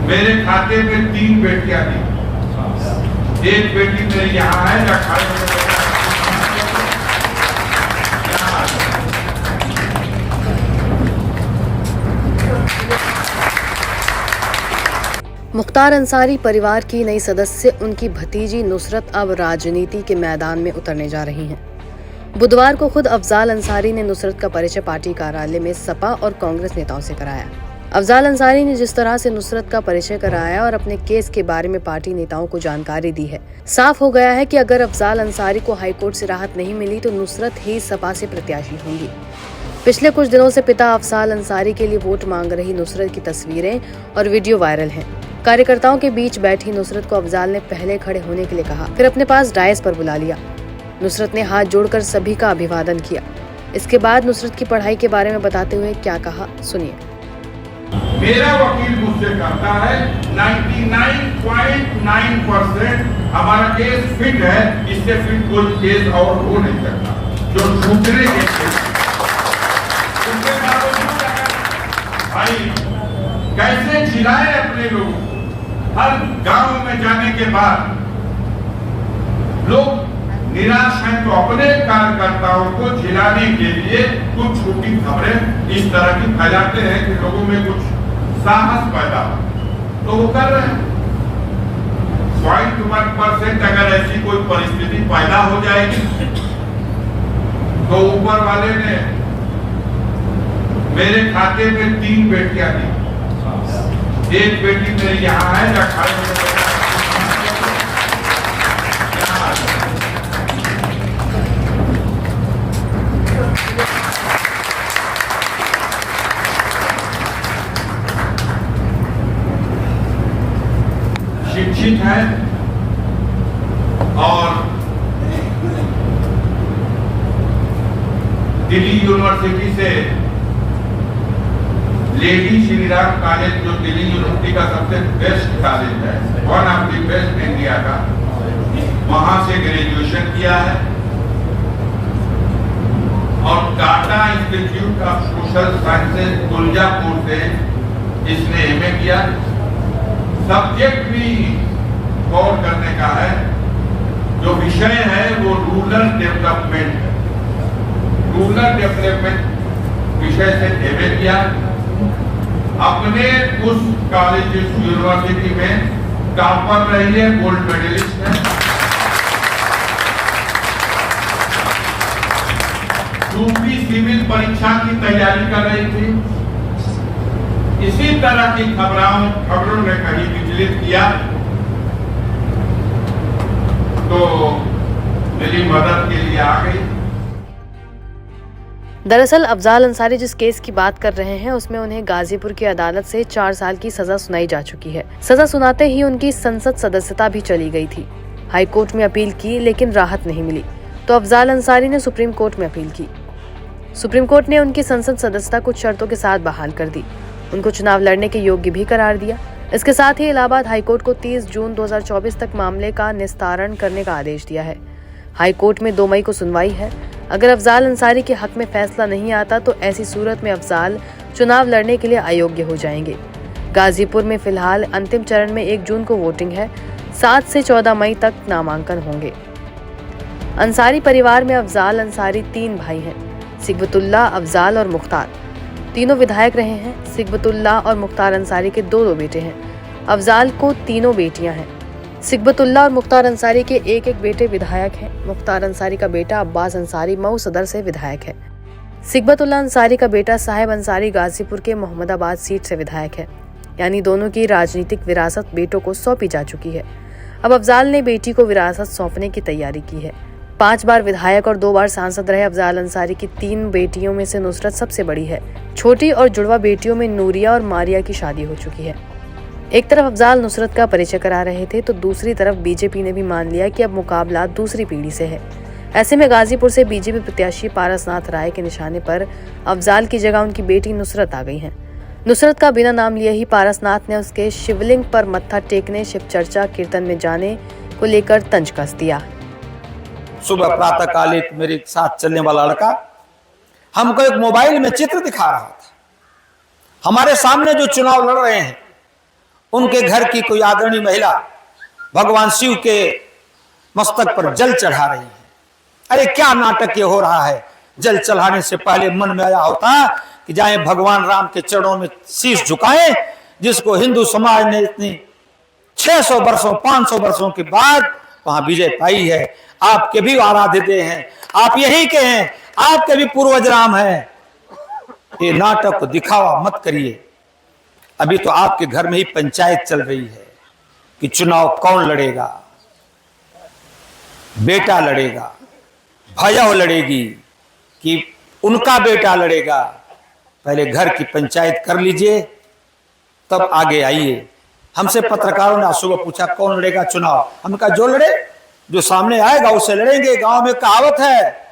मेरे खाते में 3 बेटियां थी। एक बेटी मेरी यहाँ है या मुख्तार अंसारी परिवार की नई सदस्य उनकी भतीजी नुसरत अब राजनीति के मैदान में उतरने जा रही हैं। बुधवार को खुद अफजाल अंसारी ने नुसरत का परिचय पार्टी कार्यालय में सपा और कांग्रेस नेताओं से कराया। अफजाल अंसारी ने जिस तरह से नुसरत का परिचय कराया और अपने केस के बारे में पार्टी नेताओं को जानकारी दी है, साफ हो गया है कि अगर अफजाल अंसारी को हाईकोर्ट से राहत नहीं मिली तो नुसरत ही सपा से प्रत्याशी होंगी। पिछले कुछ दिनों से पिता अफजाल अंसारी के लिए वोट मांग रही नुसरत की तस्वीरें और वीडियो वायरल हैं। कार्यकर्ताओं के बीच बैठी नुसरत को अफजाल ने पहले खड़े होने के लिए कहा, फिर अपने पास डायस पर बुला लिया। नुसरत ने हाथ जोड़कर सभी का अभिवादन किया। इसके बाद नुसरत की पढ़ाई के बारे में बताते हुए क्या कहा, सुनिए। मेरा वकील मुझसे कहता है 99.9% हमारा केस फिट है, इससे फिट कोई केस और हो नहीं सकता जो दूसरे केस भाई कैसे जिलाए अपने लोग। हर गांव में जाने के बाद लोग निराश हैं तो अपने कार्यकर्ताओं को जिलाने के लिए कुछ झूठी खबरें इस तरह की फैलाते हैं कि लोगों में कुछ साहस पैदा हो, तो वो कर रहे हैं। 0.1% अगर ऐसी कोई परिस्थिति पैदा हो जाएगी तो ऊपर वाले ने मेरे खाते में 3 बेटियां दी। एक बेटी मेरी यहाँ है या शिक्षित है और दिल्ली यूनिवर्सिटी से लेडी श्रीराम कॉलेज, जो दिल्ली यूनिवर्सिटी का सबसे बेस्ट कॉलेज है, one of the best India का, वहां से ग्रेजुएशन किया है और Tata institute of social sciences Tuljapur से इसने एमए किया। सब्जेक्ट भी गौर करने का है, जो विषय है वो रूरल डेवलपमेंट है। रूरल डेवलपमेंट विषय से एमए किया। अपने उस कॉलेज यूनिवर्सिटी में टॉपर रही है, गोल्ड मेडलिस्ट है। दूसरी सिविल परीक्षा की तैयारी कर रही थी। इसी तरह की खबरों ने कहीं विचलित किया तो मेरी मदद के लिए आ गई। दरअसल अफजाल अंसारी जिस केस की बात कर रहे हैं उसमें उन्हें गाजीपुर की अदालत से 4 साल की सजा सुनाई जा चुकी है। सजा सुनाते ही उनकी संसद सदस्यता भी चली गई थी। हाईकोर्ट में अपील की लेकिन राहत नहीं मिली तो अफजाल अंसारी ने सुप्रीम कोर्ट में अपील की। सुप्रीम कोर्ट ने उनकी संसद सदस्यता कुछ शर्तों के साथ बहाल कर दी, उनको चुनाव लड़ने के योग्य भी करार दिया। इसके साथ ही इलाहाबाद हाईकोर्ट को 30 जून 2024 तक मामले का निस्तारण करने का आदेश दिया है। हाईकोर्ट में 2 मई को सुनवाई है। अगर अफजाल अंसारी के हक में फैसला नहीं आता तो ऐसी सूरत में अफजाल चुनाव लड़ने के लिए अयोग्य हो जाएंगे। गाजीपुर में फिलहाल अंतिम चरण में 1 जून को वोटिंग है। 7 से 14 मई तक नामांकन होंगे। अंसारी परिवार में अफजाल अंसारी 3 भाई हैं, सिगबतुल्ला, अफजाल और मुख्तार। तीनों विधायक रहे हैं। सिगबतुल्ला और मुख्तार अंसारी के 2 बेटे हैं। अफजाल को 3 बेटियां हैं। सिगबतुल्ला और मुख्तार अंसारी के एक बेटे विधायक हैं। मुख्तार अंसारी का बेटा अब्बास अंसारी मऊ सदर से विधायक है। सिगबतुल्ला अंसारी का बेटा साहिब अंसारी गाजीपुर के मोहम्मदाबाद सीट से विधायक है। यानी दोनों की राजनीतिक विरासत बेटों को सौंपी जा चुकी है। अब अफजाल ने बेटी को विरासत सौंपने की तैयारी की है। 5 बार विधायक और 2 बार सांसद रहे अफजाल अंसारी की 3 बेटियों में से नुसरत सबसे बड़ी है। छोटी और जुड़वा बेटियों में नूरिया और मारिया की शादी हो चुकी है। एक तरफ अफजाल नुसरत का परिचय करा रहे थे तो दूसरी तरफ बीजेपी ने भी मान लिया कि अब मुकाबला दूसरी पीढ़ी से है। ऐसे में गाजीपुर से बीजेपी प्रत्याशी पारसनाथ राय के निशाने पर अफजाल की जगह उनकी बेटी नुसरत आ गई है। नुसरत का बिना नाम लिए ही पारसनाथ ने उसके शिवलिंग पर मत्था टेकने, शिव चर्चा कीर्तन में जाने को लेकर तंज कस दिया। सुबह प्रातः कालिक मेरे साथ चलने वाला लड़का हमको एक मोबाइल में चित्र दिखा रहा था। हमारे सामने जो चुनाव लड़ रहे हैं उनके घर की कोई आदरणीय महिला भगवान शिव के मस्तक पर जल चढ़ा रही है। अरे क्या नाटक ये हो रहा है। जल चढ़ाने से पहले मन में आया होता कि जाए भगवान राम के चरणों में शीश झुकाएं, जिसको हिंदू समाज ने इतनी 600 वर्षों 500 वर्षों के बाद वहां विजय पाई है। आपके भी आराध्य हैं, आप यही के हैं, आपके भी पूर्वज राम हैं। ये नाटक को दिखावा मत करिए। अभी तो आपके घर में ही पंचायत चल रही है कि चुनाव कौन लड़ेगा। बेटा लड़ेगा, भैया लड़ेगी कि उनका बेटा लड़ेगा। पहले घर की पंचायत कर लीजिए, तब आगे आइए। हमसे पत्रकारों ने आज सुबह पूछा कौन लड़ेगा चुनाव। हमने कहा जो लड़े, जो सामने आएगा उससे लड़ेंगे। गांव में कहावत है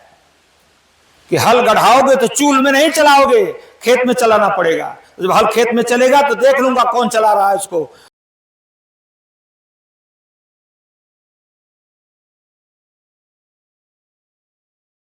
कि हल गढ़ाओगे तो चूल में नहीं चलाओगे, खेत में चलाना पड़ेगा। जब हल खेत में चलेगा तो देख लूंगा कौन चला रहा है उसको।